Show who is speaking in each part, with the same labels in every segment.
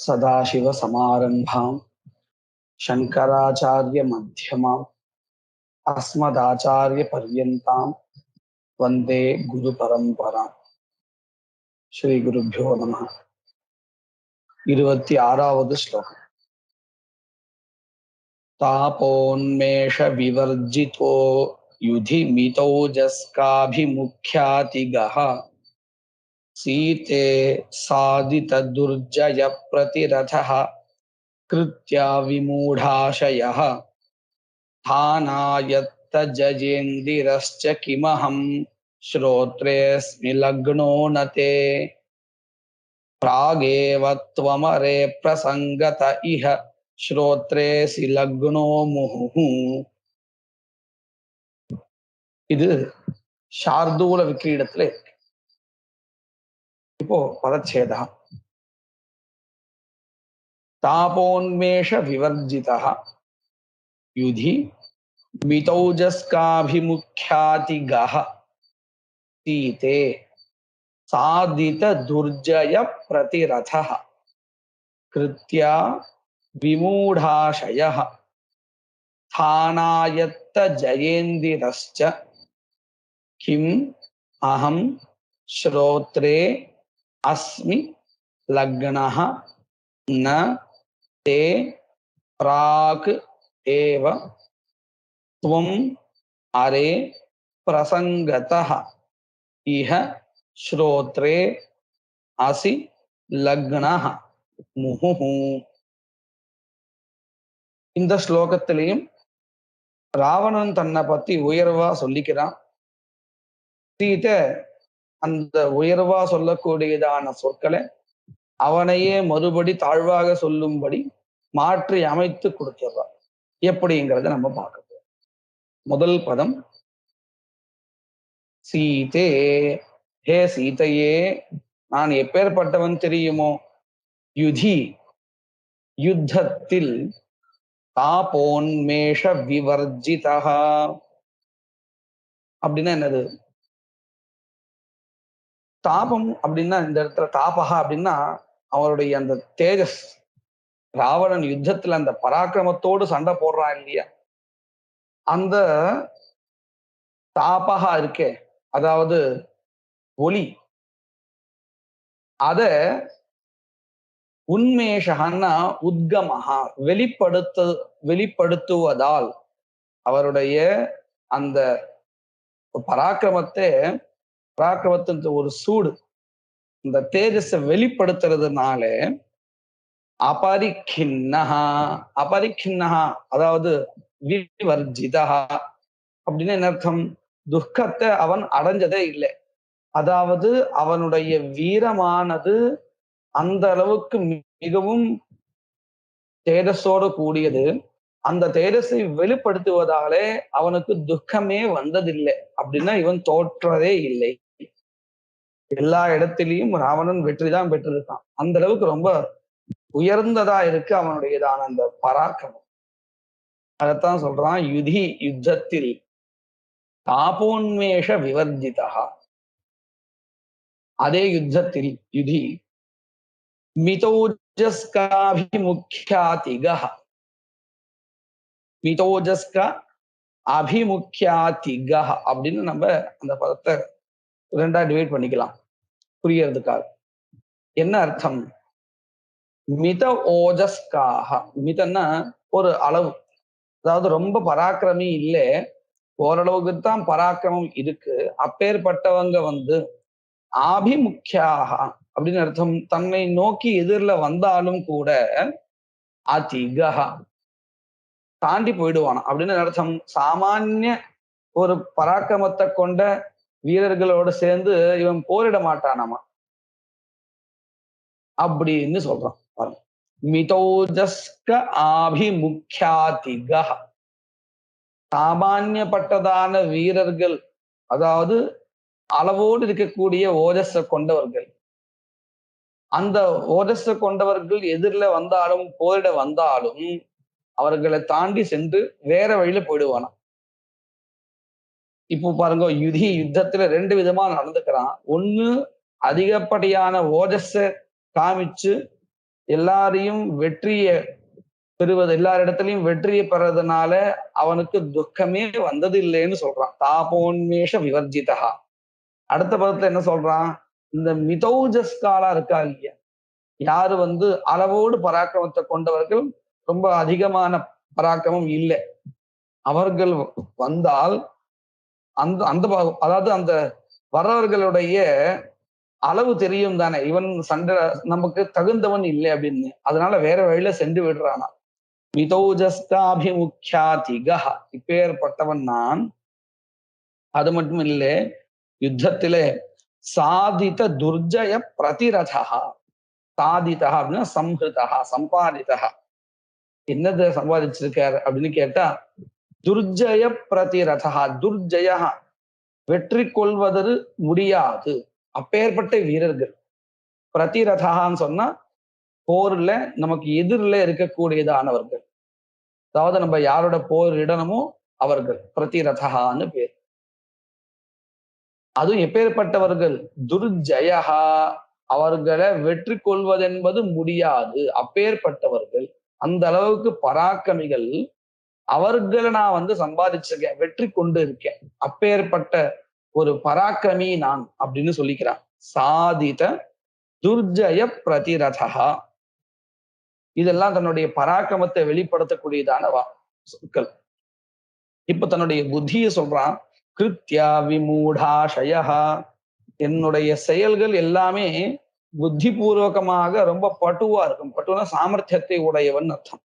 Speaker 1: सदाशिवसमारम्भां शङ्कराचार्यमध्यमाम् अस्मदाचार्यपर्यन्तां वन्दे गुरुपरम्पराम्. श्रीगुरुभ्यो नमः. 26வது श्लोकम्. तापोन्मेषविवर्जितो युधि मितौजस्काभिमुख्यातिगः सीते सादितदुर्जयप्रतिरथः कृत्या विमूढाशयः स्थानायत्तजयेन्दिरश्च किमहं श्रोत्रेऽस्मि लग्नो न ते प्रागेव त्वमरे प्रसङ्गत इह श्रोत्रेऽसि लग्नो मुहुः. இது சார்தூல விக்கிரீடத்துல இருக்கு. இப்போ பதச்சேதா தாபோன்மேஷ விவர்ஜிதா யுதி மிதௌஜஸ்காபிமுख्यातिगः सीते सादित दुर्जय प्रतिरथः कृत्या विमूढाशयः स्थानायत्त जयेन्दिरश्च किम् अहं श्रोत्रे अस्मि लग्नः न ते प्राक् एव त्वम् अरे प्रसङ्गतः इह श्रोत्रे असि लग्नः मुहुः. இந்த ஸ்லோகத்திலையும் ராவணன் தன்னை பத்தி உயர்வா சொல்லிக்கிறான். சீதை அந்த உயர்வா சொல்லக்கூடியதான சொற்களை அவனையே மறுபடி தாழ்வாக சொல்லும்படி மாற்றி அமைத்து கொடுத்துறான். எப்படிங்கிறத நம்ம பார்க்க போறோம். முதல் பதம் சீதே, ஹே சீதையே, நான் எப்பேற்பட்டவன் தெரியுமோ? யுதி, யுத்தத்தில், தாபோன்மேஷ விவர்ஜிதா அப்படின்னா என்னது? தாபம் அப்படின்னா இந்த இடத்துல தாபகா அப்படின்னா அவருடைய அந்த தேஜஸ். ராவணன் யுத்தத்துல அந்த பராக்கிரமத்தோடு சண்டை போடுறான் இல்லையா, அந்த தாபகா இருக்கே, அதாவது ஒளி, அத உன்மேஷகன்னா உத்கமஹா வெளிப்படுத்துவதால் அவருடைய அந்த பராக்கிரமத்தின் ஒரு சூடு, இந்த தேஜஸை வெளிப்படுத்துறதுனால அபரிக்கின்னஹா அதாவது விவர்ஜிதா அப்படின்னு என்ன அர்த்தம்? துக்கத்தை அவன் அடைஞ்சதே இல்லை. அதாவது அவனுடைய வீரமானது அந்த அளவுக்கு மிகவும் தேஜஸோடு கூடியது. அந்த தேஜஸை வெளிப்படுத்துவதாலே அவனுக்கு துக்கமே வந்ததில்லை. அப்படின்னா இவன் தோற்றதே இல்லை. எல்லா இடத்திலையும் ராவணன் வெற்றிதான் பெற்றிருக்கான். அந்த அளவுக்கு ரொம்ப உயர்ந்ததா இருக்கு அவனுடையதான அந்த பராக்கிரமம். அதைத்தான் சொல்றான், யுதி, யுத்தத்தில், தாபோன்மேஷ விவர்ஜிதா, அதே யுத்தத்தில், யுதி மிதோஜஸ்காபிமுख्यातिगः, மிதோஜஸ்க அபிமுख्यातिगः அப்படின்னு நம்ம அந்த பதத்தை ரெண்டா டிவைட் பண்ணிக்கலாம் புரியறதுக்காக. என்ன அர்த்தம்? மித ஓஜஸ்காக, மிதன்னா ஒரு அளவு, அதாவது ரொம்ப பராக்கிரமி இல்லை, ஓரளவுக்கு தான் பராக்கிரமம் இருக்கு. அப்பேற்பட்டவங்க ஆபிமுக்கியாக அப்படின்னு அர்த்தம், தன்னை நோக்கி எதிரில் வந்தாலும் கூட அதிகா தாண்டி போயிடுவானா அப்படின்னு அர்த்தம். சாமானிய ஒரு பராக்கிரமத்தை கொண்ட வீரர்களோடு சேர்ந்து இவன் போரிட மாட்டானாமா அப்படின்னு சொல்றான். மிதோஜஸ்க ஆபிமுக்கியாதிகா, சாமானியப்பட்டதான வீரர்கள், அதாவது அளவோடு இருக்கக்கூடிய ஓஜஸ கொண்டவர்கள். அந்த ஓஜஸ கொண்டவர்கள் எதிரில் வந்தாலும் போரிட வந்தாலும் அவர்களை தாண்டி சென்று வேற வழியில போயிடுவானா. இப்போ பாருங்க, யுத்தத்துல ரெண்டு விதமா நடந்துக்கிறான். ஒண்ணு அதிகப்படியான ஓஜஸ காமிச்சு எல்லாரையும் வெற்றியை பெறுவது, எல்லாரிடத்திலையும் வெற்றியை பெறதுனால அவனுக்கு துக்கமே வந்தது இல்லைன்னு சொல்றான். தாபோன்மேஷ விவர்ஜிதா. அடுத்த பதத்துல என்ன சொல்றான்? இந்த மிதௌஜஸ்காலா இருக்கா இல்லையா, யாரு அளவோடு பராக்கிரமத்தை கொண்டவர்கள், ரொம்ப அதிகமான பராக்கிரமம் இல்லை, அவர்கள் வந்தால் அந்த அந்த அதாவது அந்த வர்றவர்களுடைய அளவு தெரியும் தானே, இவன் சண்டை நமக்கு தகுந்தவன் இல்லை அப்படின்னு. அதனால வேற வழியில சென்று விடுறானா. மிதௌஜஸ்தாபிமுக்யாதிகா, இப்பேற்பட்டவன் நான். அது மட்டும் இல்லை, யுத்தத்திலே சாதித துர்ஜய பிரதிரதா. சாதிதா அப்படின்னா சம்ஹிருதா, சம்பாதிதா. என்னது சம்பாதிச்சிருக்காரு அப்படின்னு கேட்டா, துர்ஜய பிரதிரதா. துர்ஜய, வெற்றி கொள்வது முடியாது, அப்பேற்பட்ட வீரர்கள். பிரதிரதான்னு சொன்னா போர்ல நமக்கு எதிரில இருக்கக்கூடியதானவர்கள், அதாவது நம்ம யாரோட போர் இடனமோ அவர்கள் பிரதிரதான்னு பேர். அதுவும் எப்பேற்பட்டவர்கள்? துர்ஜயா, அவர்களை வெற்றி கொள்வதென்பது முடியாது, அப்பேற்பட்டவர்கள். அந்த அளவுக்கு பராக்கிரமிகள், அவர்களை நான் சம்பாதிச்சிருக்கேன், வெற்றி கொண்டு இருக்கேன், அப்பேற்பட்ட ஒரு பராக்கிரமி நான் அப்படின்னு சொல்லிக்கிறான். சாதித துர்ஜய பிரதிரதா. இதெல்லாம் தன்னுடைய பராக்கிரமத்தை வெளிப்படுத்தக்கூடியதான சொற்கள். இப்ப தன்னுடைய புத்தியை சொல்றான். கிருத்யா விமூடாஷயா, என்னுடைய செயல்கள் எல்லாமே புத்தி பூர்வகமாக ரொம்ப பட்டுவா இருக்கும். பட்டுனா சாமர்த்தியத்தை உடையவன் அர்த்தம்.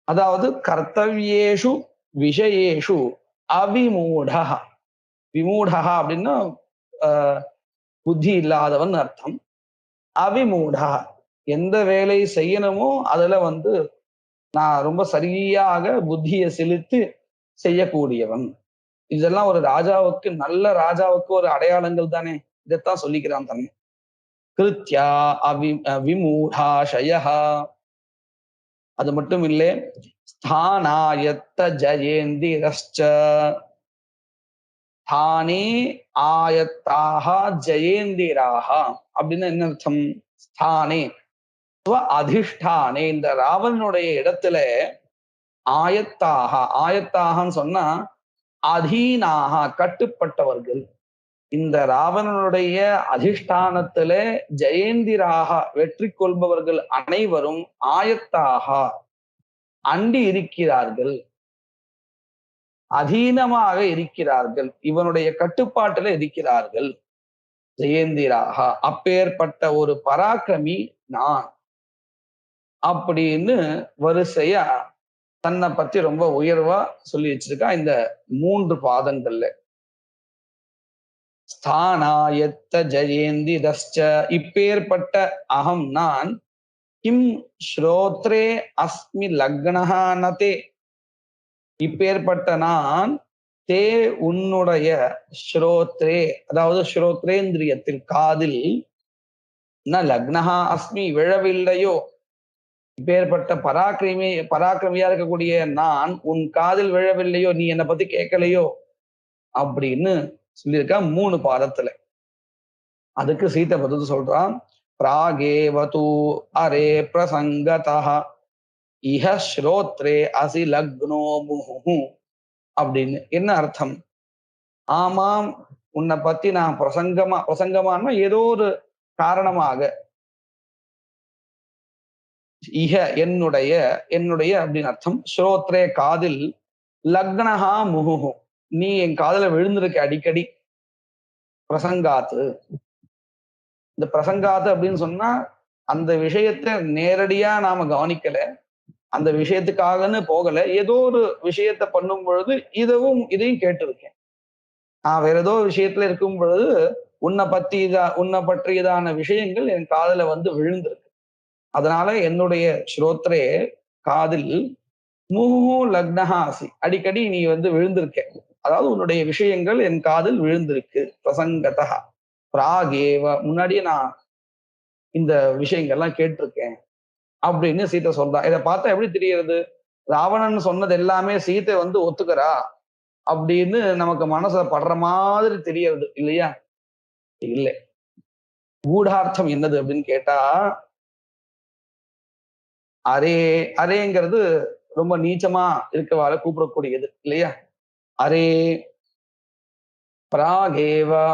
Speaker 1: அதாவது கர்த்தவியேஷு விஷயேஷு அவிமூடா. விமூடா அப்படின்னா புத்தி இல்லாதவன் அர்த்தம். அவிமூடா, எந்த வேலை செய்யணுமோ அதுல நான் ரொம்ப சரியாக புத்தியை செலுத்தி செய்யக்கூடியவன். இதெல்லாம் ஒரு ராஜாவுக்கு, நல்ல ராஜாவுக்கு ஒரு அடையாளங்கள் தானே. இதைத்தான் சொல்லிக்கிறான் தன்னை. கிருத்யா விமூடாஷய. அது மட்டும் இல்லை, ஸ்தானாயத்த ஜெயேந்திரஸ்ச. ஸ்தானே ஆயத்தாக ஜெயேந்திராக அப்படின்னு என்ன அர்த்தம்? ஸ்தானே அதிஷ்டானே, இந்த ராவணனுடைய இடத்துல ஆயத்தாக. ஆயத்தாகன்னு சொன்னா அதீனாக, கட்டுப்பட்டவர்கள். இந்த ராவணனுடைய அதிஷ்டானத்துல ஜெயேந்திராக, வெற்றி கொள்பவர்கள் அனைவரும் ஆயத்தாக, அண்டி இருக்கிறார்கள், அதீனமாக இருக்கிறார்கள், இவனுடைய கட்டுப்பாட்டுல இருக்கிறார்கள். ஜெயேந்திராக, அப்பேற்பட்ட ஒரு பராக்கிரமி நான் அப்படின்னு வரிசையா தன்னை பத்தி ரொம்ப உயர்வா சொல்லி வச்சிருக்கா இந்த 3 பாதங்கள்ல. ஸ்தானாயத்த ஜெயேந்திரஸ்ச, இப்பேற்பட்ட அகம் நான். கிம் ஸ்ரோத்ரே அஸ்மி லக்னஹா நதே, இப்பேற்பட்ட நான். தே, உன்னுடைய. ஸ்ரோத்ரே, அதாவது ஸ்ரோத்ரேந்திரியத்தில், காதில். ந லக்னஹா அஸ்மி, விழவில்லையோ. இப்பேற்பட்ட பராக்கிரமியா இருக்கக்கூடிய நான் உன் காதில் விழவில்லையோ, நீ என்னை பத்தி கேட்கலையோ அப்படின்னு சொல்லியிருக்கா 3 பாதத்துல. அதுக்கு சீதை பதில் சொல்றான். பிராகேவது அரே பிரசங்கதா இஹ ஸ்ரோத்ரே அசி லக்னோ முஹு அப்படின்னு. என்ன அர்த்தம்? ஆமாம், உன்னை பத்தி நான் பிரசங்கமான ஏதோ ஒரு காரணமாக, இஹ என்னுடைய, என்னுடைய அப்படின்னு அர்த்தம். ஸ்ரோத்ரே காதில், லக்னஹா முஹு, நீ என் காதுல விழுந்திருக்க அடிக்கடி. பிரசங்காத்து, இந்த பிரசங்காத்து அப்படின்னு சொன்னா அந்த விஷயத்தை நேரடியா நாம கவனிக்கல, அந்த விஷயத்துக்காகன்னு போகல, ஏதோ ஒரு விஷயத்த பண்ணும் பொழுது இதையும் கேட்டிருக்கேன். நான் வேற ஏதோ விஷயத்துல இருக்கும் பொழுது உன்னை பற்றியதான விஷயங்கள் என் காதுல விழுந்திருக்கு. அதனால என்னுடைய ஸ்ரோத்ரே, காதில், முஹு லக்னஹாசி, அடிக்கடி நீ விழுந்திருக்க, அதாவது உன்னுடைய விஷயங்கள் என் காதில் விழுந்திருக்கு. பிரசங்கதா பிராகேவ, முன்னாடியே நான் இந்த விஷயங்கள்லாம் கேட்டிருக்கேன் அப்படின்னு சீதை சொல்றா. இதை பார்த்தா எப்படி தெரிகிறது? ராவணன் சொன்னது எல்லாமே சீதை ஒத்துக்கிறா அப்படின்னு நமக்கு மனசுல படுற மாதிரி தெரியறது இல்லையா? இல்லை. கூடார்த்தம் என்னது அப்படின்னு கேட்டா, அரே அரேங்கிறது ரொம்ப நீச்சமா இருக்கவால கூப்பிடக்கூடியது இல்லையா? அரே பிராகேவா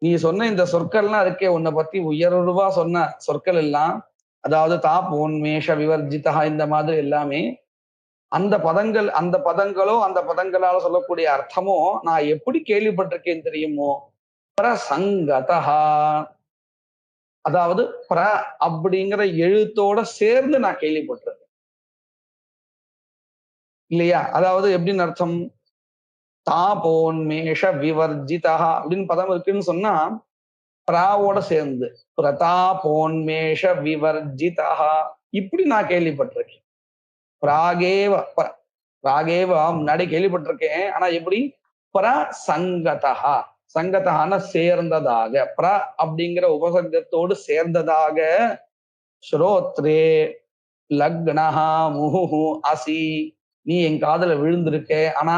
Speaker 1: நீ சொன்ன இந்த சொற்கள்லாம் இருக்கே உன்னை பத்தி உயர்வா சொன்ன சொற்கள் எல்லாம், அதாவது தாபோன்மேஷ விவர்ஜிதா இந்த மாதிரி எல்லாமே அந்த பதங்களோ அந்த பதங்களால சொல்லக்கூடிய அர்த்தமோ நான் எப்படி கேள்விப்பட்டிருக்கேன் தெரியுமோ? பிரசங்கதா அதாவது அப்படிங்கிற எழுத்தோட சேர்ந்து நான் கேள்விப்பட்டிருக்கேன் இல்லையா? அதாவது எப்படின்னு அர்த்தம்? தாபோன்மேஷ விவர்ஜிதா அப்படின்னு பதம் இருக்குன்னு சொன்னா பிராவோட சேர்ந்து பிரதாபோன்மேஷ விவர்ஜிதா இப்படி நான் கேள்விப்பட்டிருக்கேன். பிராகேவ பிராகேவ முன்னாடி கேள்விப்பட்டிருக்கேன். ஆனா எப்படி? பிரசங்கதா சங்கதஹான சேர்ந்ததாக அப்படிங்கிற உபசர்க்கத்தோடு சேர்ந்ததாக ஸ்ரோத்ரே லக்னஹா முஹுஹு அசி நீ என் காதுல விழுந்திருக்க. ஆனா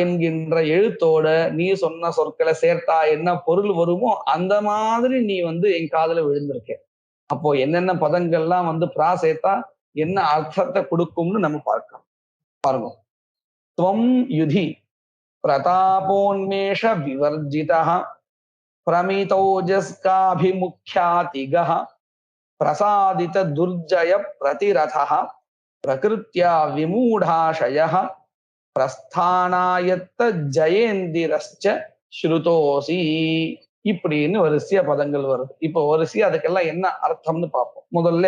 Speaker 1: என்கின்ற எழுத்தோட நீ சொன்ன சொற்களை சேர்த்தா என்ன பொருள் வருமோ அந்த மாதிரி நீ என் காதுல விழுந்திருக்க. அப்போ என்னென்ன பதங்கள்லாம் சேர்த்தா என்ன அர்த்தத்தை கொடுக்கும்னு நம்ம பார்க்கலாம். பாருங்க. துவம் யுதி பிரதாபோன்மேஷ விவர்ஜிதः பிரமிதோஜஸ்காபிமுக்யாதிகः பிரசாதித துர்ஜய பிரதிரதः பிரகிருத்யா விமூடாஷயः பிரஸ்தானாயத்த ஜெயேந்திரஸ்ச ஸ்ருதோசி இப்படின்னு வரிசையா பதங்கள் வருது. இப்போ வரிசையா அதுக்கெல்லாம் என்ன அர்த்தம்னு பார்ப்போம். முதல்ல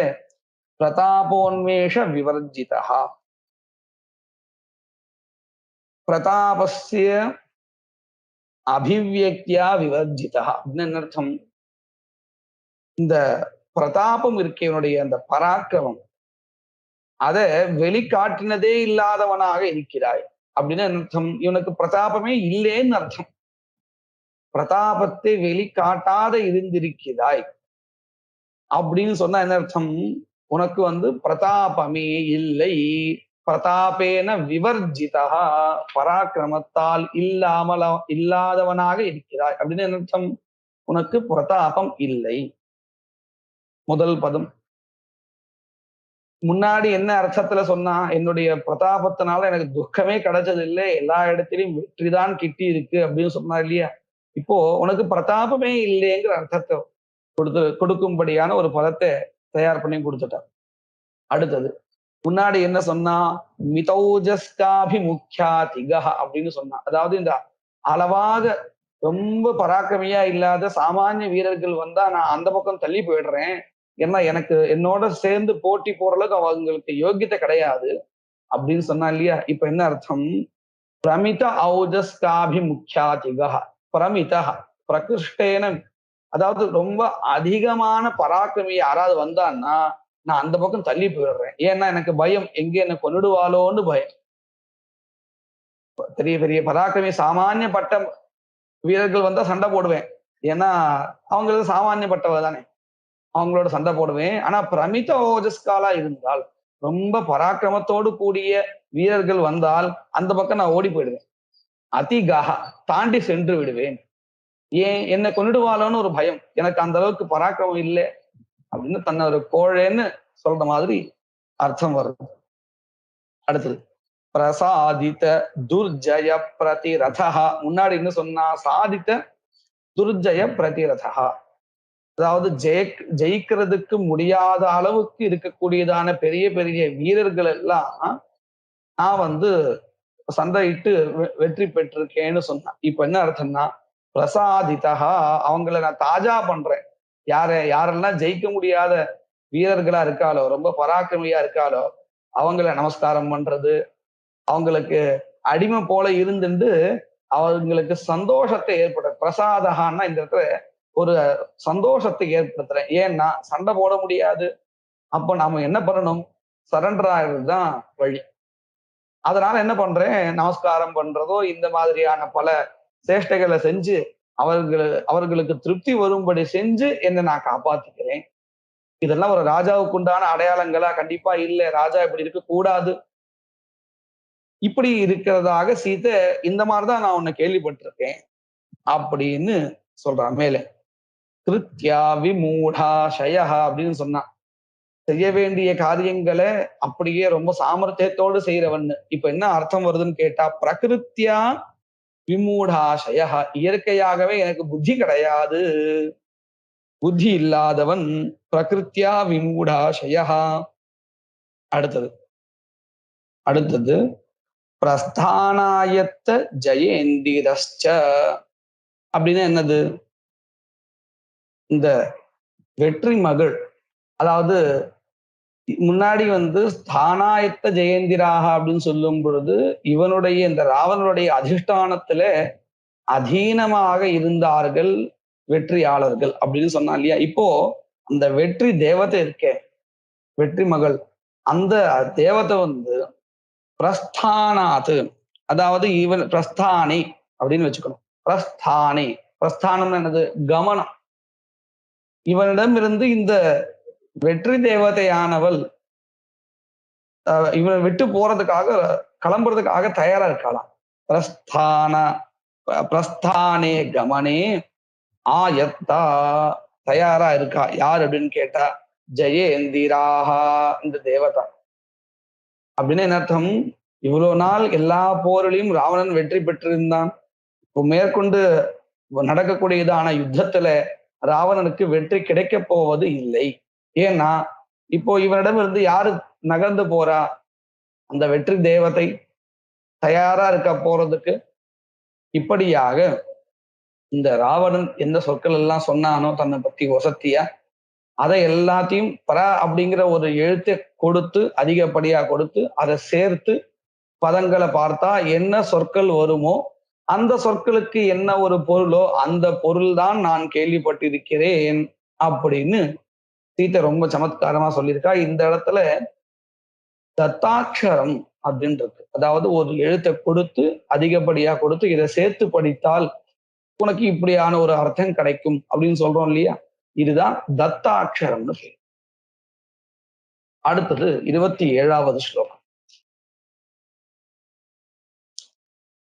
Speaker 1: பிரதாபோன்மேஷ விவர்ஜிதா பிரதாபஸ்ய அபிவியக்தியா விவர்ஜிதா அப்படின்னு என்ன அர்த்தம்? இந்த பிரதாபம் இருக்கவனுடைய அந்த பராக்கிரமம் அத வெளிக்காட்டினதே இல்லாதவனாக இருக்கிறாய் அப்படின்னு அர்த்தம். இவனுக்கு பிரதாபமே இல்லேன்னு அர்த்தம். பிரதாபத்தை வெளிக்காட்டாத இருந்திருக்கிறாய் அப்படின்னு சொன்னா என்ன அர்த்தம்? உனக்கு பிரதாபமே இல்லை. பிரதாபேன விவர்ஜிதா பராக்கிரமத்தால் இல்லாதவனாக இருக்கிறாய் அப்படின்னு என்ன அர்த்தம்? உனக்கு பிரதாபம் இல்லை. முதல் பதம். முன்னாடி என்ன அர்த்தத்துல சொன்னா, என்னுடைய பிரதாபத்தினால எனக்கு துக்கமே கிடைச்சது இல்லை, எல்லா இடத்திலையும் வெற்றிதான் கிட்டி இருக்கு அப்படின்னு சொன்னா இல்லையா? இப்போ உனக்கு பிரதாபமே இல்லைங்கிற அர்த்தத்தை கொடுக்கும்படியான ஒரு பதத்தை தயார் பண்ணி கொடுத்துட்டார். அடுத்தது முன்னாடி என்ன சொன்னா? மிதௌஜஸ்காபிமுக்யாதிகா அப்படின்னு சொன்னா, அதாவது இந்த அளவாக ரொம்ப பராக்கிரமியா இல்லாத சாமானிய வீரர்கள் வந்தா நான் அந்த பக்கம் தள்ளி போயிடுறேன். ஏன்னா எனக்கு என்னோட சேர்ந்து போட்டி போற அளவுக்கு அவங்களுக்கு யோகியத்தை கிடையாது அப்படின்னு சொன்னா இல்லையா? இப்ப என்ன அர்த்தம்? பிரமித ஔஜஸ்காபிமுக்யாதிகா பிரமித பிரகிருஷ்டேன அதாவது ரொம்ப அதிகமான பராக்கிரமி யாராவது வந்தான்னா நான் அந்த பக்கம் தள்ளி போயிடுறேன். ஏன்னா எனக்கு பயம், எங்க என்ன கொன்னுடுவாளோன்னு பயம். பெரிய பெரிய பராக்கிரமி சாமானியப்பட்ட வீரர்கள் வந்தா சண்டை போடுவேன். ஏன்னா அவங்களுக்கு சாமானியப்பட்டவ தானே, அவங்களோட சண்டை போடுவேன். ஆனா பிரமித ஓஜஸ்காலா இருந்தால், ரொம்ப பராக்கிரமத்தோடு கூடிய வீரர்கள் வந்தால் அந்த பக்கம் நான் ஓடி போயிடுவேன். அதிகாக தாண்டி சென்று விடுவேன். ஏன்? என்னை கொன்னுடுவாளோன்னு ஒரு பயம். எனக்கு அந்த அளவுக்கு பராக்கிரமம் இல்லை அப்படின்னு தன்னை ஒரு கோழைன்னு சொல்ற மாதிரி அர்த்தம் வருது. அடுத்தது பிரசாதித்த துர்ஜய பிரதிரதா. முன்னாடி என்ன சொன்னா? சாதித்த துர்ஜய பிரதிரதா, அதாவது ஜெயிக்கிறதுக்கு முடியாத அளவுக்கு இருக்கக்கூடியதான பெரிய பெரிய வீரர்கள் எல்லாம் நான் சண்டையிட்டு வெற்றி பெற்றிருக்கேன்னு சொன்னான். இப்ப என்ன அர்த்தம்னா, பிரசாதிதா அவங்கள நான் தாஜா பண்றேன். யாரெல்லாம் ஜெயிக்க முடியாத வீரர்களா இருக்காளோ, ரொம்ப பராக்கிரமியா இருக்காளோ அவங்கள நமஸ்காரம் பண்றது, அவங்களுக்கு அடிமை போல இருந்துட்டு அவங்களுக்கு சந்தோஷத்தை ஏற்பட பிரசாதகான்னா இந்த இடத்துல ஒரு சந்தோஷத்தை ஏற்படுத்துறேன். ஏன்னா சண்டை போட முடியாது. அப்ப நாம என்ன பண்ணணும்? சரண்டர் ஆகிறதுதான் வழி. அதனால என்ன பண்றேன்? நமஸ்காரம் பண்றதோ இந்த மாதிரியான பல சேஷ்டைகளை செஞ்சு அவர்களுக்கு திருப்தி வரும்படி செஞ்சு என்ன நான் காப்பாத்திக்கிறேன். இதெல்லாம் ஒரு ராஜாவுக்கு உண்டான அடையாளங்களா? கண்டிப்பா இல்ல. ராஜா இப்படி இருக்க கூடாது. இப்படி இருக்கிறதாக சீதை இந்த மாதிரிதான் நான் உன்னை கேள்விப்பட்டிருக்கேன் அப்படின்னு சொல்றான் மேலே. கிருத்யா விமூடாஷய அப்படின்னு சொன்னான். செய்ய வேண்டிய காரியங்களை அப்படியே ரொம்ப சாமர்த்தியத்தோடு செய்யறவன். இப்ப என்ன அர்த்தம் வருதுன்னு கேட்டா, பிரகிருத்தியா விமூடாசய, இயற்கையாகவே எனக்கு புத்தி கிடையாது, புத்தி இல்லாதவன். பிரகிருத்தியா விமூடாசய. அடுத்தது அடுத்தது பிரஸ்தானாயத்த ஜெயேந்திரஸ்ச அப்படின்னா என்னது? இந்த வெற்றி மகள், அதாவது முன்னாடி ஸ்தானாயத்த ஜெயந்திராக அப்படின்னு சொல்லும் பொழுது இவனுடைய இந்த ராவணனுடைய அதிஷ்டானத்துல அதீனமாக இருந்தார்கள் வெற்றியாளர்கள் அப்படின்னு சொன்னா இல்லையா? இப்போ அந்த வெற்றி தேவதை இருக்கே, வெற்றி மகள், அந்த தேவதை பிரஸ்தானாத்து, அதாவது இவன் பிரஸ்தானி அப்படின்னு வச்சுக்கணும். பிரஸ்தானி, பிரஸ்தானம்னு என்னது? கமனம். இவனிடம் இந்த வெற்றி தேவதையானவள் இவனை விட்டு போறதுக்காக, கிளம்புறதுக்காக தயாரா இருக்கலாம். பிரஸ்தானே கமனே ஆயத்தா, தயாரா இருக்கா. யார் அப்படின்னு கேட்டா, ஜெயேந்திராஹா, இந்த தேவதா. அப்படின்னு என்ன அர்த்தம்? இவ்வளவு நாள் எல்லா போரிலையும் ராவணன் வெற்றி பெற்றிருந்தான். இப்போ மேற்கொண்டு நடக்கக்கூடியதான யுத்தத்துல ராவணனுக்கு வெற்றி கிடைக்க போவது இல்லை. ஏன்னா இப்போ இவனிடம் யாரு நகர்ந்து போறா? அந்த வெற்றி தேவதை தயாரா இருக்க போறதுக்கு. இப்படியாக இந்த ராவணன் எந்த சொற்கள் எல்லாம் சொன்னானோ தன்னை பத்தி வசத்தியா, அதை எல்லாத்தையும் அப்படிங்கிற ஒரு எழுத்தை கொடுத்து, அதிகப்படியா கொடுத்து, அதை சேர்த்து பதங்களை பார்த்தா என்ன சொற்கள் வருமோ அந்த சொற்களுக்கு என்ன ஒரு பொருளோ அந்த பொருள் தான் நான் கேள்விப்பட்டிருக்கிறேன் அப்படின்னு சீத்தை ரொம்ப சமத்காரமா சொல்லியிருக்கா. இந்த இடத்துல தத்தாட்சரம் அப்படின்றது, அதாவது ஒரு எழுத்தை கொடுத்து, அதிகப்படியா கொடுத்து, இதை சேர்த்து படித்தால் உனக்கு இப்படியான ஒரு அர்த்தம் கிடைக்கும் அப்படின்னு சொல்றோம் இல்லையா? இதுதான் தத்தாட்சரம்னு பேர். அடுத்தது 27வது ஸ்லோகம்.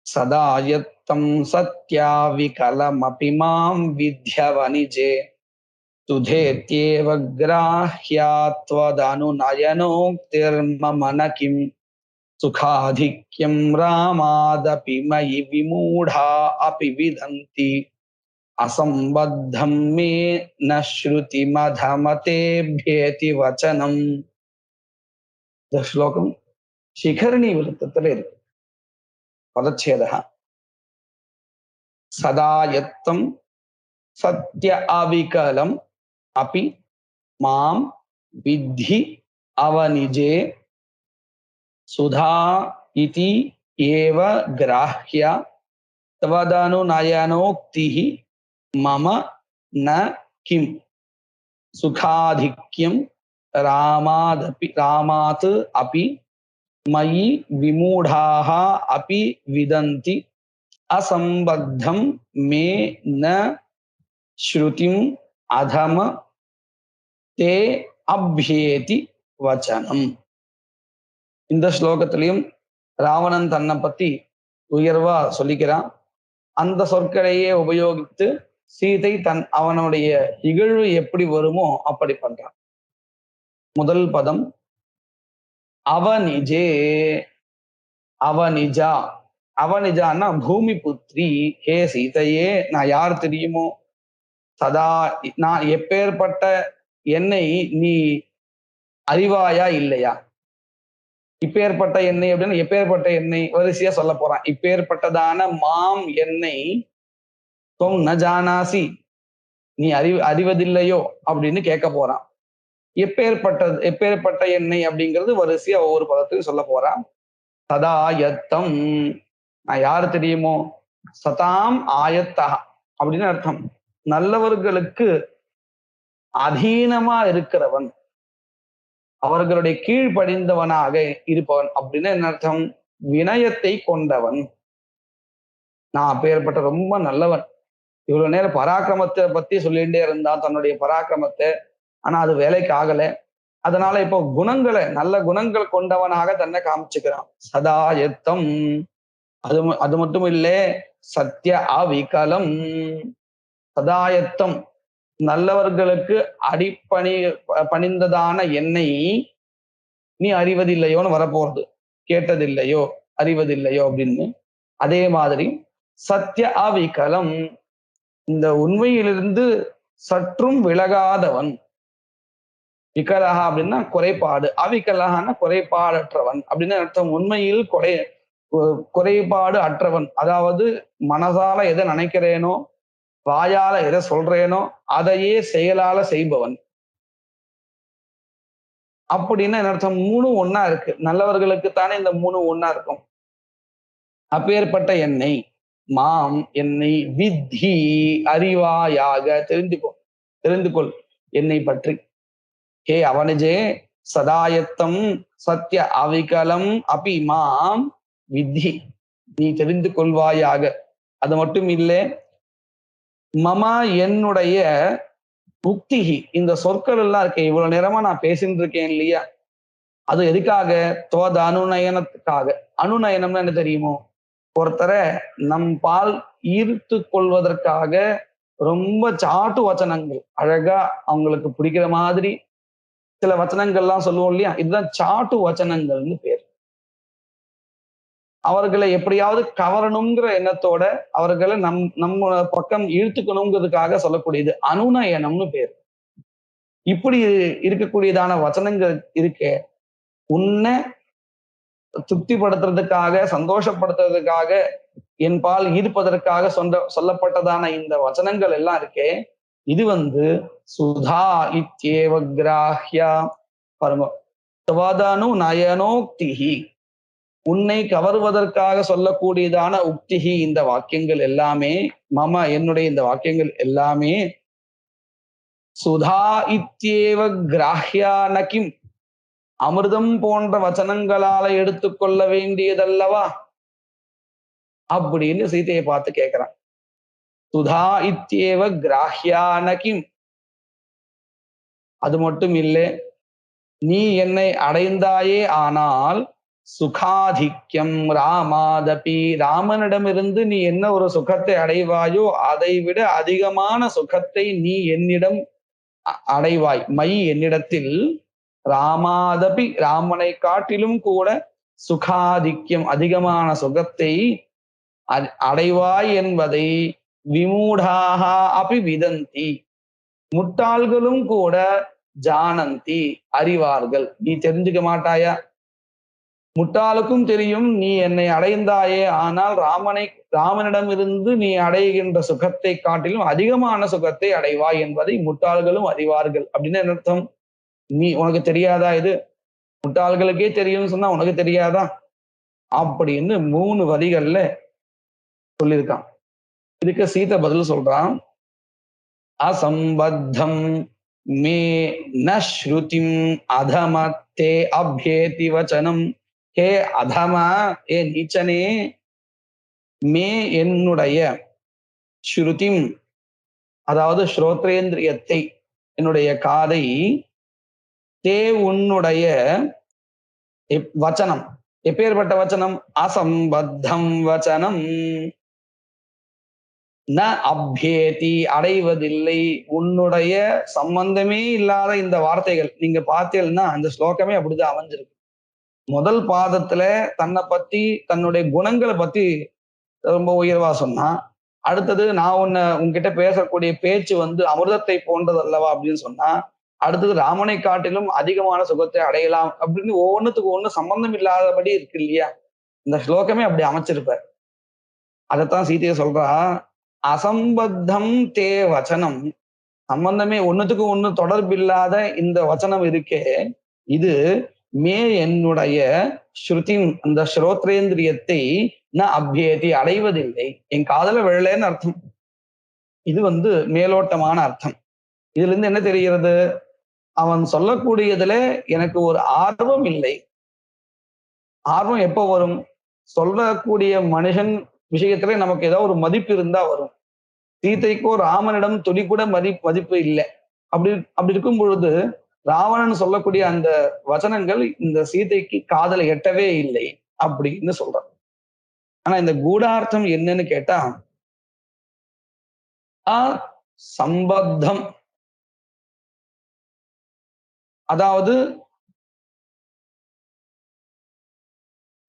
Speaker 1: சதாயத்தம் சத்யா விகலமபி மாம் வித்யவனிஜே துதேத்யேவ கிராஹ்யாத்வதனுநயனோக்திர்மம கிம் சுகாதிக்யம் ராமாதபி மயி விமூடா அபி விதந்தி அசம்பத்தம் மே ந ஸ்ருதி மதமதேப்யேதி வச்சனம். இந்த ஸ்லோகம் சிகரணி விருத்தத்துல இருக்கு. பதச்சேதः சதாயத்தம் சத்ய அவிகலம் அபி மாம் வித்தி அவனிஜே சுதா இதி ஏவ கிராஹ்யா தவதனுநயனோக்திஹி மம ந கிம் சுகாதிக்யம் ராமாத் அபி மயி விமூடாஹ அபி விதந்தி அசம்பத்தம் மே ந ஸ்ருதிம் அதம தே அப்யேதி வச்சனம். இந்த ஸ்லோகத்திலையும் ராவணன் தன்னை பத்தி உயர்வா சொல்லிக்கிறான். அந்த சொற்களையே உபயோகித்து சீதை அவனுடைய இகழ்வு எப்படி வருமோ அப்படி பண்றான். முதல் பதம் அவனிஜே. அவனிஜா, அவனிஜான்னா பூமி புத்திரி. ஹே சீதையே, நான் யார் தெரியுமோ? சதா, நான் எப்பேற்பட்ட என்னை நீ அறிவாயா இல்லையா? இப்பேற்பட்ட எண்ணெய் அப்படின்னு எப்பேற்பட்ட எண்ணெய் வரிசையா சொல்ல போறான். இப்பேற்பட்டதான மாம் என்னை தொம் ந ஜானாசி, நீ அறிவதில்லையோ அப்படின்னு கேட்க போறான். எப்பேற்பட்ட எண்ணெய் அப்படிங்கிறது வரிசையா ஒவ்வொரு பதத்துக்கும் சொல்ல போறான். சதாயத்தம், நான் யாரு தெரியுமோ? சதாம் ஆயத்தா அப்படின்னு அர்த்தம். நல்லவர்களுக்கு அதீனமா இருக்கிறவன், அவர்களுடைய கீழ்ப்படிந்தவனாக இருப்பவன் அப்படின்னு என்ன அர்த்தம்? வினயத்தை கொண்டவன். நான் அப்பேற்பட்ட ரொம்ப நல்லவன். இவ்வளவு நேரம் பராக்கிரமத்தை பத்தி சொல்லிட்டே இருந்தான், தன்னுடைய பராக்கிரமத்தை. ஆனா அது வேலைக்கு ஆகல. அதனால இப்போ குணங்களை, நல்ல குணங்கள் கொண்டவனாக தன்னை காமிச்சுக்கிறான். சதாயத்தம், அது மட்டும் இல்லை, சத்ய அவிகலம். சதாயத்தம், நல்லவர்களுக்கு பணிந்ததான என்னை நீ அறிவதில்லையோன்னு வரப்போறது. கேட்டதில்லையோ, அறிவதில்லையோ அப்படின்னு. அதே மாதிரி சத்ய அவிகலம், இந்த உண்மையிலிருந்து சற்றும் விலகாதவன். விகலஹா அப்படின்னா குறைபாடு, அவிகலஹான்னா குறைபாடற்றவன் அப்படின்னு அர்த்தம். உண்மையில் குறைபாடு அற்றவன், அதாவது மனசால எதை நினைக்கிறேனோ, வாயால எதை சொல்றேனோ அதையே செயலால செய்பவன். அப்படின்னு என்ன அர்த்தம்? 3 ஒண்ணா இருக்கு. நல்லவர்களுக்கு தானே இந்த 3 ஒண்ணா இருக்கும். அப்பேற்பட்ட என்னை, மாம் என்னை வித்தி அறிவாயாக, தெரிந்து கொள் என்னை பற்றி. ஹே அவனிஜே சதாயத்தம் சத்ய அவிகலம் அபி மாம் வித்தி, நீ தெரிந்து கொள்வாயாக. அது மட்டும் இல்லை, மமா என்னுடைய உக்திகி, இந்த சொற்கள் எல்லாம் இருக்கேன், இவ்வளவு நேரமா நான் பேசிட்டு இருக்கேன் இல்லையா, அது எதுக்காக? துவத அனுநயனத்துக்காக. அனுநயனம்னு என்ன தெரியுமோ? ஒருத்தரை நம் பால் ஈர்த்து கொள்வதற்காக ரொம்ப சாட்டு வச்சனங்கள், அழகா அவங்களுக்கு பிடிக்கிற மாதிரி சில வச்சனங்கள்லாம் சொல்லுவோம் இல்லையா, இதுதான் சாட்டு வச்சனங்கள்னு பேர். அவர்களை எப்படியாவது கவரணுங்கிற எண்ணத்தோட அவர்களை நம்ம பக்கம் இழுத்துக்கணுங்கிறதுக்காக சொல்லக்கூடியது அனுநயனம்னு பேர். இப்படி இருக்கக்கூடியதான வச்சனங்கள் இருக்கே, உன்னை திருப்திப்படுத்துறதுக்காக, சந்தோஷப்படுத்துறதுக்காக, என் பால் ஈர்ப்பதற்காக சொல்லப்பட்டதான இந்த வச்சனங்கள் எல்லாம் இருக்கே, இது சுதா இத்யேவ கிராஹ்யா பரம தவதனு நயனோக்திஹி, உன்னை கவருவதற்காக சொல்லக்கூடியதான உக்திஹி, இந்த வாக்கியங்கள் எல்லாமே, மம என்னுடைய இந்த வாக்கியங்கள் எல்லாமே சுதா இத்யேவ கிராஹ்யா நகிம், அமிர்தம் போன்ற வச்சனங்களால எடுத்துக்கொள்ள வேண்டியதல்லவா அப்படின்னு சீதையை பார்த்து கேட்கிறான். சுதா இத்யேவ கிராஹ்யா நகிம், அது மட்டும் இல்லை, நீ என்னை அடைந்தாயே ஆனால் சுகாதிக்யம் ராமாதபி, ராமனிடமிருந்து நீ என்ன ஒரு சுகத்தை அடைவாயோ அதை விட அதிகமான சுகத்தை நீ என்னிடம் அடைவாய். மை என்னிடத்தில் ராமாதபி, ராமனை காட்டிலும் கூட சுகாதிக்யம் அதிகமான சுகத்தை அடைவாய் என்பதை விமூடாக அபி விதந்தி, முட்டாள்களும் கூட ஜானந்தி அறிவார்கள். நீ தெரிஞ்சுக்க மாட்டாயா? முட்டாளுக்கும் தெரியும் நீ என்னை அடைந்தாயே ஆனால் ராமனிடம் இருந்து நீ அடைகின்ற சுகத்தை காட்டிலும் அதிகமான சுகத்தை அடைவாய் என்பதை முட்டாள்களும் அறிவார்கள். அப்படின்னு என்ன அர்த்தம்? உனக்கு தெரியாதா? இது முட்டாள்களுக்கே தெரியும்னு சொன்னா உனக்கு தெரியாதா அப்படின்னு 3 வரிகள்ல சொல்லியிருக்கான். இதுக்கு சீதை பதில் சொல்றான். அசம்பத்தம் மே நஸ்ருதிம் அதமத்தே அப்யேதி வச்சனம், ஹே அதமா, ஏ நீச்சனே, மே என்னுடைய, ஸ்ருதிம் அதாவது ஸ்ரோத்ரேந்திரியத்தை, என்னுடைய காதை, தே உன்னுடைய வச்சனம், எப்பேற்பட்ட வச்சனம்? அசம்பத்தம் வச்சனம், ந அப்யேதி அடைவதில்லை, உன்னுடைய சம்பந்தமே இல்லாத இந்த வார்த்தைகள். நீங்க பார்த்தீங்கன்னா அந்த ஸ்லோகமே அப்படிதான் அமைஞ்சிருக்கு. முதல் பாதத்துல தன்னை பத்தி, தன்னுடைய குணங்களை பத்தி ரொம்ப உயர்வா சொன்னா, அடுத்தது நான் உன்கிட்ட பேசக்கூடிய பேச்சு அமிர்தத்தை போன்றது அல்லவா அப்படின்னு சொன்னா, அடுத்தது ராமனை காட்டிலும் அதிகமான சுகத்தை அடையலாம் அப்படின்னு ஒவ்வொன்றுத்துக்கு ஒண்ணு சம்பந்தம் இல்லாதபடி இருக்கு இல்லையா? இந்த ஸ்லோகமே அப்படி அமைச்சிருப்பார். அதைத்தான் சீதையை சொல்றா, அசம்பத்தம் தே வச்சனம், சம்பந்தமே ஒண்ணுத்துக்கு ஒண்ணு தொடர்பு இல்லாத இந்த வச்சனம் இருக்கே, இது மே என்னுடைய ஸ்ருதி, அந்த ஸ்ரோத்ரேந்திரியத்தை ந அப்யேதி அடைவதில்லை, என் காதல விழலைன்னு அர்த்தம். இது மேலோட்டமான அர்த்தம். இதுல இருந்து என்ன தெரிகிறது? அவன் சொல்லக்கூடியதுல எனக்கு ஒரு ஆர்வம் இல்லை. ஆர்வம் எப்போ வரும்? சொல்லக்கூடிய மனுஷன் விஷயத்துல நமக்கு ஏதாவது ஒரு மதிப்பு இருந்தா வரும். சீதைக்கோ ராமனிடம் துளி கூட மதிப்பு இல்லை. அப்படி இருக்கும் பொழுது ராவணன் சொல்லக்கூடிய அந்த வசனங்கள் இந்த சீதைக்கு காதல எட்டவே இல்லை அப்படின்னு சொல்றான். ஆனா இந்த கூடார்த்தம் என்னன்னு கேட்டா, சம்பத்தம் அதாவது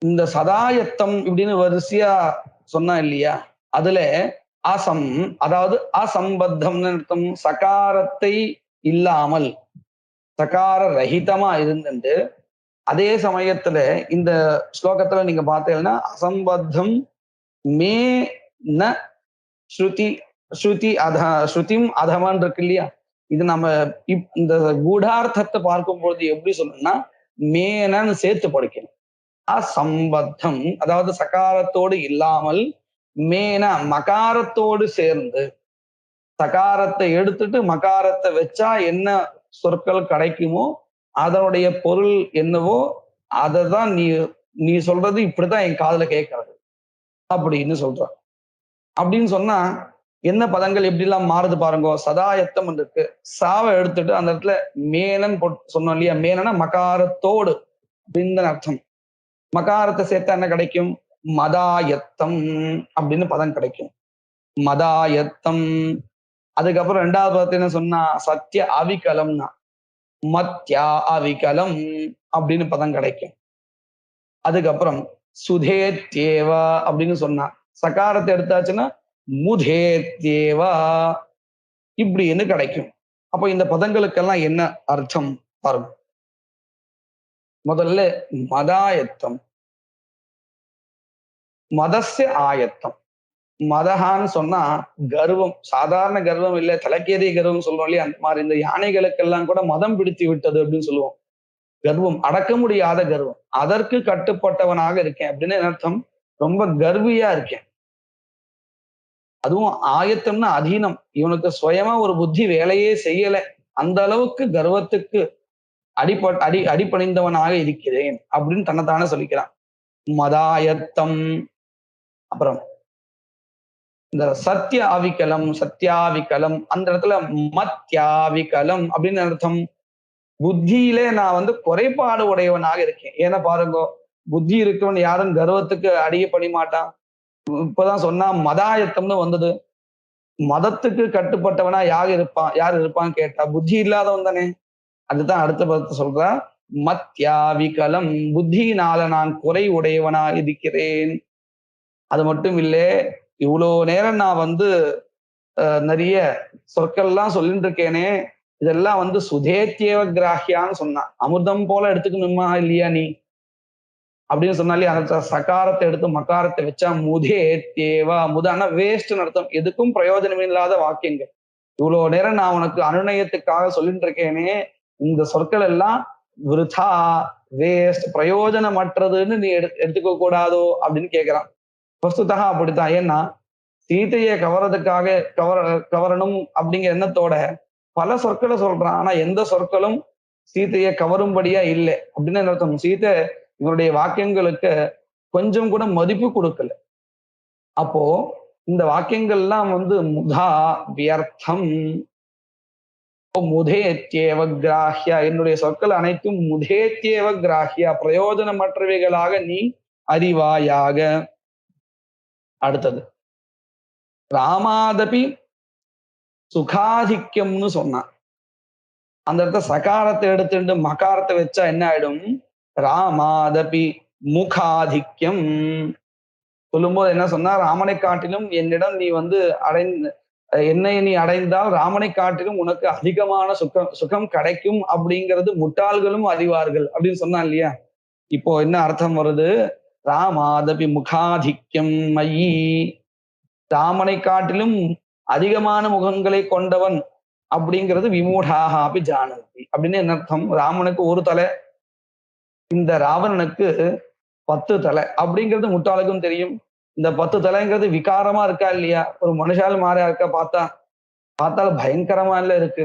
Speaker 1: இந்த சதாயத்தம் இப்படின்னு வரிசையா சொன்னா இல்லையா, அதுல அசம் அதாவது அசம்பத்தம்னு அர்த்தம். சகாரத்தை இல்லாமல் சகார ரஹிதமா இருந்துட்டு அதே சமயத்துல இந்த ஸ்லோகத்துல நீங்க பார்த்தீங்கன்னா அசம்பத்தம் மே ந ஸ்ருதி ஸ்ருதி அத ஸ்ருதிம் அதமான் இருக்கு இல்லையா, இது நம்ம இந்த கூடார்த்தத்தை பார்க்கும்போது எப்படி சொல்லணும்னா மேனன்னு சேர்த்து படிக்கணும். அசம்பத்தம் அதாவது சகாரத்தோடு இல்லாமல், மேன மகாரத்தோடு சேர்ந்து, சகாரத்தை எடுத்துட்டு மகாரத்தை வச்சா என்ன சொற்கள் கிடைக்குமோ அதனுடைய பொருள் என்னவோ அததான் நீ நீ சொல்றது இப்படித்தான் என் காதுல கேட்கறது அப்படின்னு சொல்ற. அப்படின்னு சொன்னா என்ன பதங்கள் எப்படி எல்லாம் மாறுது பாருங்க. சதாயத்தம் இருக்கு, சாவை எடுத்துட்டு அந்த இடத்துல மேனன் சொன்னோம் இல்லையா, மேனனா மகாரத்தோடு அப்படின்னு அர்த்தம். மகாரத்தை சேர்த்தா என்ன கிடைக்கும், மதாயத்தம் அப்படின்னு பதம் கிடைக்கும். மதாயத்தம். அதுக்கப்புறம் ரெண்டாவது பதத்தை என்ன சொன்னா, சத்திய அவிகலம்னா மத்யா அவிகலம் அப்படின்னு பதம் கிடைக்கும். அதுக்கப்புறம் சுதேத்யேவா அப்படின்னு சொன்னா சகாரத்தை எடுத்தாச்சுன்னா முதேத்யேவா இப்படின்னு கிடைக்கும். அப்ப இந்த பதங்களுக்கெல்லாம் என்ன அர்த்தம் பாருங்க. முதல்ல மதாயத்தம், மதஸ்ய ஆயத்தம். மதஹான்னு சொன்னா கர்வம், சாதாரண கர்வம் இல்ல, தலைக்கேறிய கர்வம் சொல்றோம் இல்லையா, அந்த மாதிரி இந்த யானைகளுக்கெல்லாம் கூட மதம் பிடித்து விட்டது அப்படின்னு சொல்லுவோம். கர்வம், அடக்க முடியாத கர்வம், அதற்கு கட்டுப்பட்டவனாக இருக்கேன் அப்படின்னு அர்த்தம். ரொம்ப கர்வியா இருக்கேன். அதுவும் ஆயத்தம்னா அதீனம், இவனுக்கு சுயமா ஒரு புத்தி வேலையே செய்யல, அந்த அளவுக்கு கர்வத்துக்கு அடிபணிந்தவனாக இருக்கிறேன் அப்படின்னு தன்னைத்தானே சொல்லிக்கிறான். மதாயத்தம். அப்புறம் இந்த சத்திய அவிகலம், சத்தியாவிகலம், அந்த இடத்துல மத்தியாவிகலம் அப்படின்னு அர்த்தம். புத்தியிலே நான் குறைபாடு உடையவனாக இருக்கேன். ஏன்னா பாருங்க, புத்தி இருக்கவன் யாரும் கர்வத்துக்கு அடிய மாட்டான். இப்பதான் சொன்னா மதாயத்தம்னு வந்தது. மதத்துக்கு கட்டுப்பட்டவனா யார் இருப்பான்னு கேட்டா புத்தி இல்லாதவன் தானே. அதுதான் அடுத்த பதத்தை சொல்றா, மத்தியாவிகலம், புத்தியினால நான் குறை உடையவனா இருக்கிறேன். அது மட்டும் இல்லே, இவ்வளோ நேரம் நான் நிறைய சொற்கள்லாம் சொல்லிட்டு இருக்கேனே, இதெல்லாம் சுதேத்தியவ கிராஹியான்னு சொன்னான். அமிர்தம் போல எடுத்துக்கணுமா இல்லையா நீ அப்படின்னு சொன்னாலே அந்த சகாரத்தை எடுத்து மகாரத்தை வச்சா முதே தேவா. முதான வேஸ்ட்னு அர்த்தம், எதுக்கும் பிரயோஜனம் இல்லாத வாக்கியங்கள். இவ்வளவு நேரம் நான் உனக்கு அனுநயத்துக்காக சொல்லிட்டு இருக்கேனே, இந்த சொற்கள் எல்லாம் விருதா, வேஸ்ட், பிரயோஜனமற்றதுன்னு நீ எடுத்துக்க கூடாதோ அப்படின்னு கேட்கிறான். வஸ்துதா அப்படித்தான். ஏன்னா சீதையை கவரதுக்காக கவரணும் அப்படிங்கிற எண்ணத்தோட பல சொற்களை சொல்றான். ஆனா எந்த சொற்களும் சீதையை கவரும்படியா இல்லை அப்படின்னு அர்த்தம். சீதை இவருடைய வாக்கியங்களுக்கு கொஞ்சம் கூட மதிப்பு கொடுக்கல. அப்போ இந்த வாக்கியங்கள்லாம் முதா வியர்த்தம், முதேத்யேவ கிராஹ்யா, என்னுடைய சொற்கள் அனைத்தும் முதேத்யேவ கிராஹ்யா, பிரயோஜனமற்றவைகளாக நீ அறிவாயாக. அடுத்தது ராமாதபி சுகாதிக்யம்னு சொன்னான். அந்த இடத்த சகாரத்தை எடுத்துட்டு மகாரத்தை வச்சா என்ன ஆயிடும், ராமாதபி முகாதிக்யம். சொல்லும்போது என்ன சொன்னா, ராமனை காட்டிலும் என்னிடம் நீ என்னை நீ அடைந்தால் ராமனை காட்டிலும் உனக்கு அதிகமான சுகம் கிடைக்கும் அப்படிங்கிறது முட்டாள்களும் அறிவார்கள் அப்படின்னு சொன்னான் இல்லையா. இப்போ என்ன அர்த்தம் வருது, ராமாதபி முகாதிக்யம் மயி, ராமனை காட்டிலும் அதிகமான முகங்களை கொண்டவன் அப்படிங்கிறது விமூடாக அப்படி ஜானந்தி அப்படின்னு என்ன அர்த்தம், ராமனுக்கு ஒரு தலை, இந்த ராவணனுக்கு 10 தலை அப்படிங்கிறது முட்டாளுக்கும் தெரியும். இந்த 10 தலைங்கிறது விகாரமா இருக்கா இல்லையா, ஒரு மனுஷால் மாறியா இருக்கா, பார்த்தால் பயங்கரமா இல்ல இருக்கு.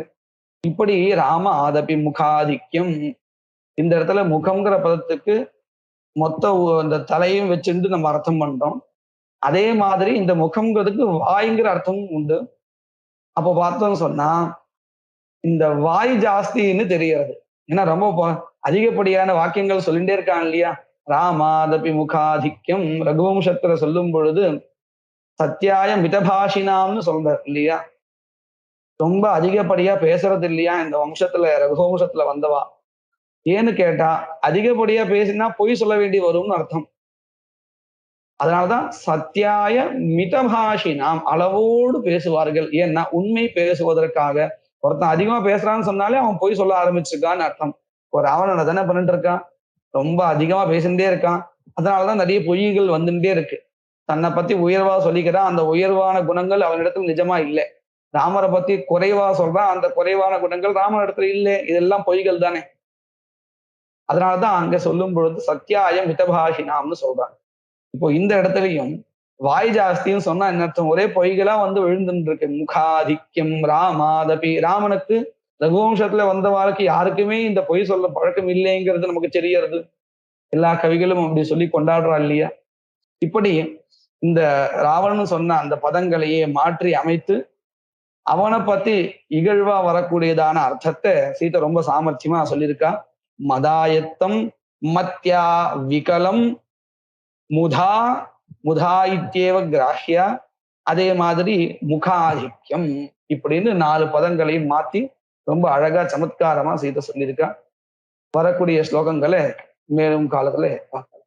Speaker 1: இப்படி ராம ஆதபி முகாதிக்யம், இந்த இடத்துல முகம்ங்கிற பதத்துக்கு மொத்த இந்த தலையும் வச்சுட்டு நம்ம அர்த்தம் பண்றோம். அதே மாதிரி இந்த முகம்ங்கிறதுக்கு வாய்ங்கிற அர்த்தமும் உண்டு. அப்போ பார்த்தோம்னு சொன்னா இந்த வாய் ஜாஸ்தின்னு தெரிகிறது. ஏன்னா ரொம்ப அதிகப்படியான வாக்கியங்கள் சொல்லிட்டே இருக்காங்க இல்லையா. ராமாதபி முகாதிக்யம் ரகுவம்சத்துல சொல்லும் பொழுது சத்தியாய மிதபாஷினாம்னு சொல்றார் இல்லையா. ரொம்ப அதிகப்படியா பேசுறது இல்லையா இந்த வம்சத்துல, ரகுவம்சத்துல வந்தவா. ஏன்னு கேட்டா அதிகப்படியா பேசினா பொய் சொல்ல வேண்டி வரும்னு அர்த்தம். அதனாலதான் சத்யாய மிதபாஷினாம், அளவோடு பேசுவார்கள். ஏன்னா உண்மை பேசுவதற்காக. ஒருத்தன் அதிகமா பேசுறான்னு சொன்னாலே அவன் பொய் சொல்ல ஆரம்பிச்சிருக்கான்னு அர்த்தம். ஒரு ராவணன் தானே பண்ணிட்டு இருக்கான். ரொம்ப அதிகமா பேசிட்டே இருக்கான். அதனாலதான் நிறைய பொய்கள் வந்துட்டே இருக்கு. தன்னை பத்தி உயர்வா சொல்லிக்கிறான். அந்த உயர்வான குணங்கள் அவனிடத்தில் நிஜமா இல்லை. ராமரை பத்தி குறைவா சொல்றான். அந்த குறைவான குணங்கள் ராமன் இடத்துல இல்லை. இதெல்லாம் பொய்கள் தானே. அதனாலதான் அங்க சொல்லும் பொழுது சத்யாயம் மிதபாஷினாம்னு சொல்றாங்க. இப்போ இந்த இடத்துலயும் வாய் ஜாஸ்தின்னு சொன்னா என்ன அர்த்தம்? ஒரே பொய்களா வந்து விழுந்துட்டு இருக்கு. முகாதிக்யம் ராமாதபி, ராமனுக்கு ரகுவம்சத்துல வந்த வாழ்க்கை யாருக்குமே இந்த பொய் சொல்ல பழக்கம் இல்லைங்கிறது நமக்கு தெரியறது. எல்லா கவிகளும் அப்படி சொல்லி கொண்டாடுறா இல்லையா? இப்படி இந்த ராவணன் சொன்ன அந்த பதங்களையே மாற்றி அமைத்து அவனை பத்தி இகழ்வா வரக்கூடியதான அர்த்தத்தை சீதை ரொம்ப சாமர்த்தியமா சொல்லியிருக்கா. மதாயத்தம் மத்யா விகலம் முதா முதா இத்தியேவ கிராஹ்யா, அதே மாதிரி முகாதிக்யம் இப்படின்னு 4 பதங்களையும் மாத்தி ரொம்ப அழகா சமத்காரமா சீதை சொல்லியிருக்கா. வரக்கூடிய ஸ்லோகங்களை மேலும் காலத்துல பார்க்கலாம்.